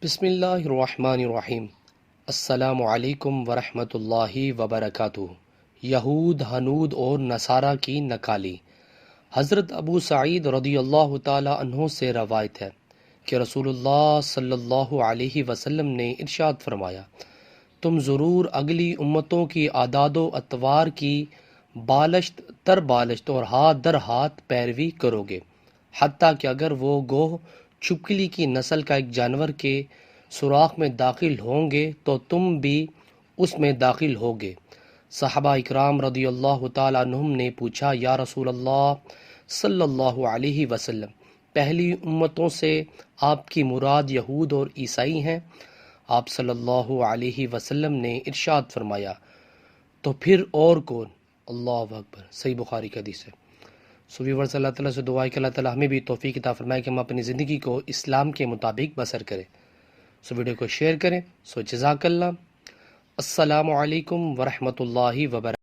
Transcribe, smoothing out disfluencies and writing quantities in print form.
بسم اللہ الرحمن الرحیم۔ السلام علیکم ورحمۃ اللہ وبرکاتہ۔ یہود، ہنود اور نصارہ کی نکالی۔ حضرت ابو سعید رضی اللہ تعالی عنہ سے روایت ہے کہ رسول اللہ صلی اللہ علیہ وسلم نے ارشاد فرمایا، تم ضرور اگلی امتوں کی اعداد و اطوار کی بالشت تر بالشت اور ہاتھ در ہاتھ پیروی کرو گے، حتیٰ کہ اگر وہ گوہ چھپکلی کی نسل کا ایک جانور کے سوراخ میں داخل ہوں گے تو تم بھی اس میں داخل ہوگے۔ صحابہ اکرام رضی اللہ تعالیٰ عنہم نے پوچھا، یا رسول اللہ صلی اللہ علیہ وسلم، پہلی امتوں سے آپ کی مراد یہود اور عیسائی ہیں؟ آپ صلی اللہ علیہ وسلم نے ارشاد فرمایا، تو پھر اور کون؟ اللہ اکبر۔ صحیح بخاری کا حدیث ہے۔ ویورز، اللہ تعالیٰ سے دعا ہے کہ اللہ تعالیٰ ہمیں بھی توفیق عطا فرمائے کہ ہم اپنی زندگی کو اسلام کے مطابق بسر کریں۔ ویڈیو کو شیئر کریں۔ جزاک اللہ۔ السلام علیکم ورحمۃ اللہ وبرکاتہ۔